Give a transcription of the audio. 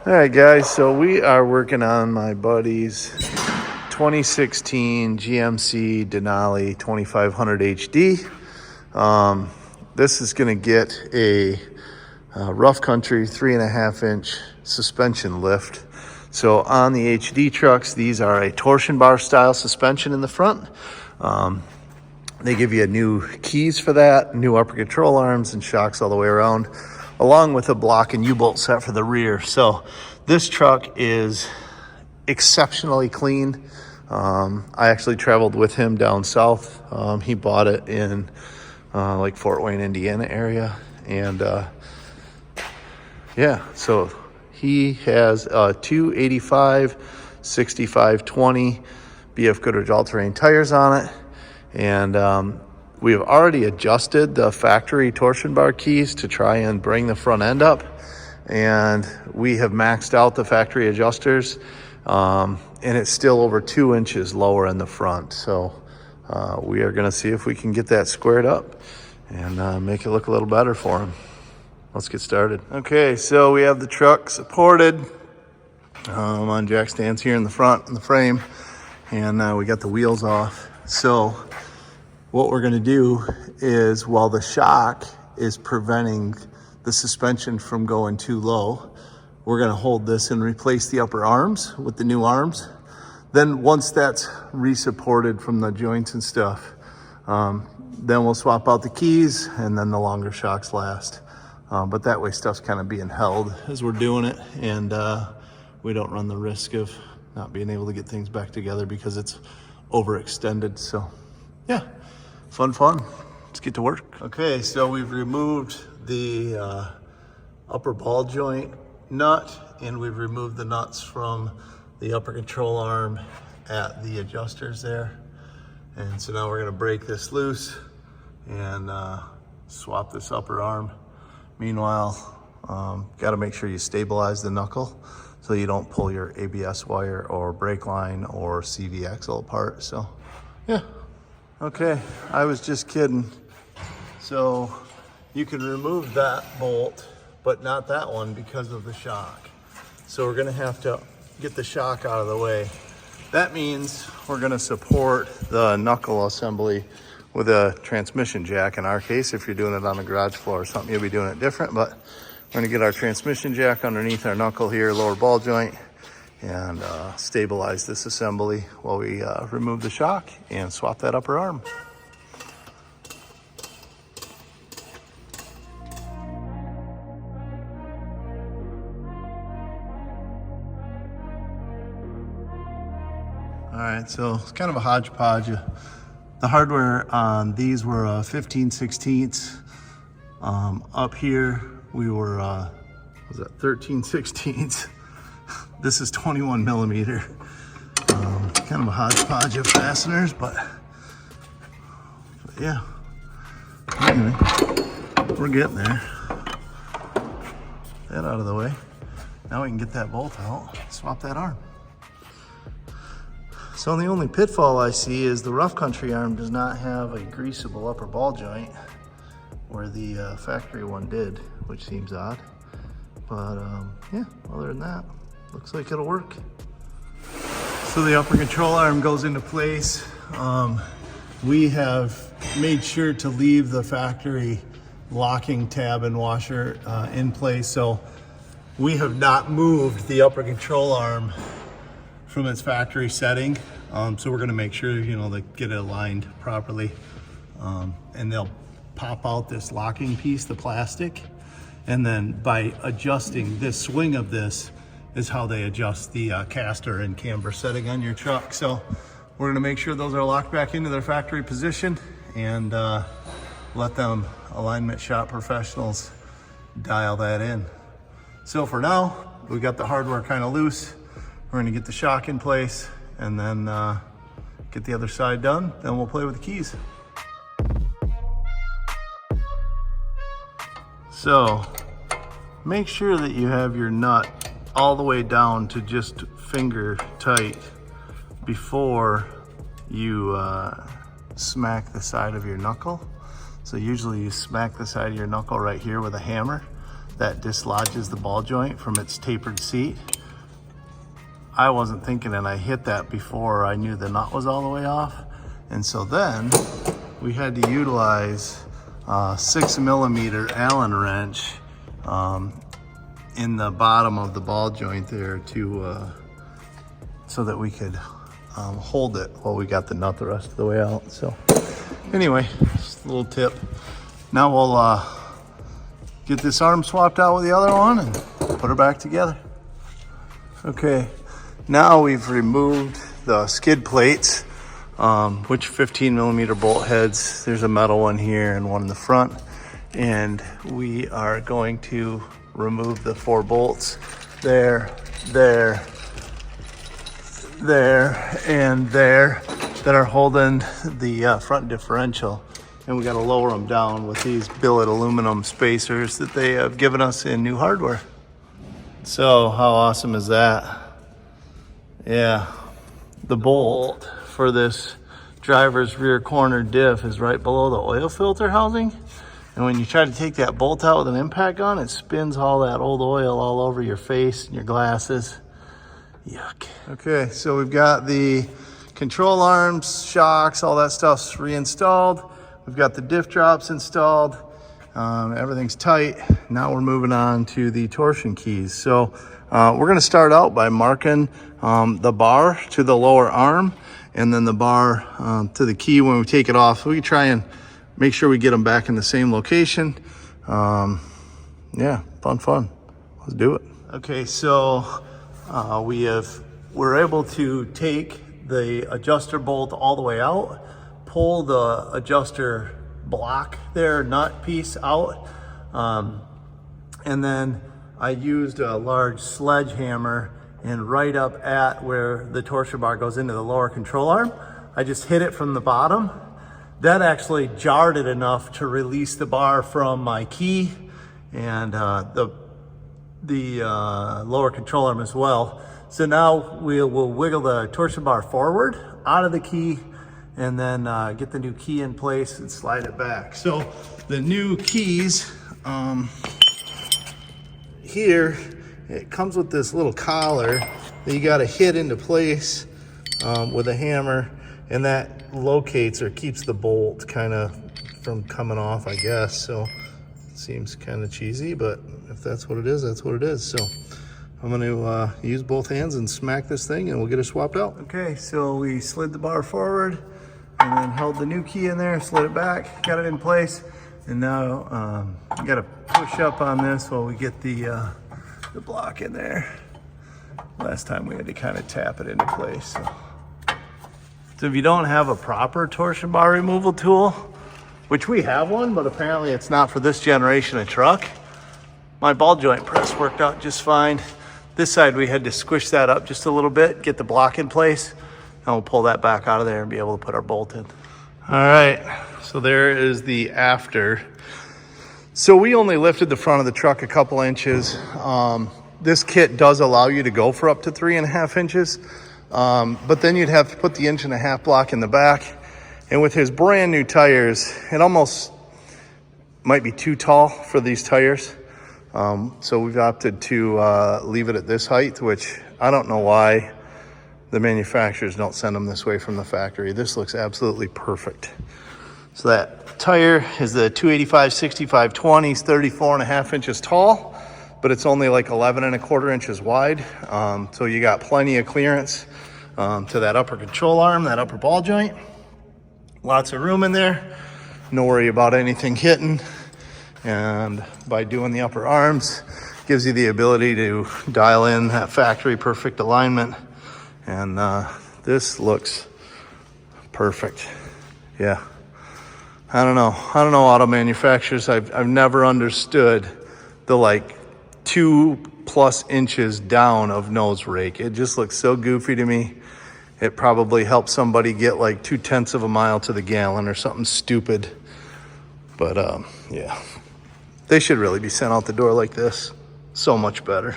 All right, guys, so we are working on my buddy's 2016 GMC Denali 2500 HD. This is going to get a rough country 3.5-inch suspension lift. So on the HD trucks, these are a torsion bar style suspension in the front. They give you new keys for that, new upper control arms and shocks all the way around, along with a block and U-bolt set for the rear. So this truck is exceptionally clean. I actually traveled with him down south. He bought it in like Fort Wayne, Indiana area. And yeah, so he has a 285 6520 BF Goodrich all-terrain tires on it. And we have already adjusted the factory torsion bar keys to try and bring the front end up. And we have maxed out the factory adjusters. And it's still over 2 inches lower in the front. So we are going to see if we can get that squared up and make it look a little better for him. Let's get started. Okay, so we have the truck supported on jack stands here in the front in the frame. And we got the wheels off. So what we're going to do is, while the shock is preventing the suspension from going too low, we're going to hold this and replace the upper arms with the new arms. Then once that's re-supported from the joints and stuff, then we'll swap out the keys and then the longer shocks last. But that way stuff's kind of being held as we're doing it, and we don't run the risk of not being able to get things back together because it's overextended. So yeah, fun. Let's get to work. Okay, so we've removed the upper ball joint nut, and we've removed the nuts from the upper control arm at the adjusters there. And so now we're gonna break this loose and swap this upper arm. Meanwhile, gotta make sure you stabilize the knuckle so you don't pull your ABS wire or brake line or CV axle apart. So yeah. Okay, I was just kidding. So you can remove that bolt, but not that one because of the shock. So we're gonna have to get the shock out of the way. That means we're gonna support the knuckle assembly with a transmission jack. In our case, if you're doing it on the garage floor or something, you'll be doing it different, but we're gonna get our transmission jack underneath our knuckle here, lower ball joint, and stabilize this assembly while we remove the shock and swap that upper arm. All right, so it's kind of a hodgepodge. The hardware on these were 15/16. Up here we were, was that 13/16? This is 21 millimeter. Kind of a hodgepodge of fasteners, but yeah. Anyway, we're getting there. That out of the way. Now we can get that bolt out, swap that arm. So the only pitfall I see is the rough country arm does not have a greasable upper ball joint where the factory one did, which seems odd. But yeah, other than that, looks like it'll work. So the upper control arm goes into place. We have made sure to leave the factory locking tab and washer in place. So we have not moved the upper control arm from its factory setting. So we're gonna make sure, they get it aligned properly. And they'll pop out this locking piece, the plastic. And then by adjusting this swing of this is how they adjust the caster and camber setting on your truck. So we're gonna make sure those are locked back into their factory position and let them alignment shop professionals dial that in. So for now, we got the hardware kind of loose. We're gonna get the shock in place and then get the other side done. Then we'll play with the keys. So make sure that you have your nut all the way down to just finger tight before you smack the side of your knuckle. So usually you smack the side of your knuckle right here with a hammer. that dislodges the ball joint from its tapered seat. I wasn't thinking, and I hit that before I knew the nut was all the way off. And so then we had to utilize a 6mm Allen wrench in the bottom of the ball joint there to so that we could hold it while we got the nut the rest of the way out. So anyway, just a little tip. Now we'll get this arm swapped out with the other one and put her back together. Okay, now we've removed the skid plates, which 15mm bolt heads. There's a metal one here and one in the front. And we are going to remove the 4 bolts there, there, and there that are holding the front differential. And we got to lower them down with these billet aluminum spacers that they have given us in new hardware. So how awesome is that? Yeah, the bolt for this driver's rear corner diff is right below the oil filter housing. And when you try to take that bolt out with an impact gun, it spins all that old oil all over your face and your glasses. Yuck. Okay, so we've got the control arms, shocks, all that stuff's reinstalled. We've got the diff drops installed. Everything's tight. Now we're moving on to the torsion keys. So we're gonna start out by marking the bar to the lower arm and then the bar to the key when we take it off. So we can try and make sure we get them back in the same location. Yeah, fun. Let's do it. Okay, so we're able to take the adjuster bolt all the way out, pull the adjuster block there, nut piece out, and then I used a large sledgehammer, and right up at where the torsion bar goes into the lower control arm, I just hit it from the bottom. That actually jarred it enough to release the bar from my key and the lower control arm as well. So now we'll wiggle the torsion bar forward out of the key and then get the new key in place and slide it back. So the new keys here, it comes with this little collar that you got to hit into place with a hammer, and that locates or keeps the bolt kind of from coming off, I guess. So it seems kind of cheesy, but if that's what it is, that's what it is. So I'm going to use both hands and smack this thing and we'll get it swapped out. Okay, so we slid the bar forward and then held the new key in there, slid it back, got it in place. And now you got to push up on this while we get the block in there. Last time we had to kind of tap it into place. So if you don't have a proper torsion bar removal tool, which we have one, but apparently it's not for this generation of truck, my ball joint press worked out just fine. This side we had to squish that up just a little bit, get the block in place, and we'll pull that back out of there and be able to put our bolt in. All right, so there is the after. So we only lifted the front of the truck a couple inches. This kit does allow you to go for up to 3.5 inches, but then you'd have to put the 1.5 inch block in the back. And with his brand new tires, it almost might be too tall for these tires. So we've opted to leave it at this height, which I don't know why the manufacturers don't send them this way from the factory. This looks absolutely perfect. So that tire is the 285/65/20, 34.5 inches tall, but it's only like 11.25 inches wide. So you got plenty of clearance to that upper control arm, that upper ball joint. Lots of room in there. No worry about anything hitting. And by doing the upper arms, gives you the ability to dial in that factory perfect alignment. And this looks perfect. Yeah. I don't know auto manufacturers. I've never understood the like 2+ inches down of nose rake. It just looks so goofy to me. It probably helps somebody get like 0.2 of a mile to the gallon or something stupid. But yeah, they should really be sent out the door like this. So much better.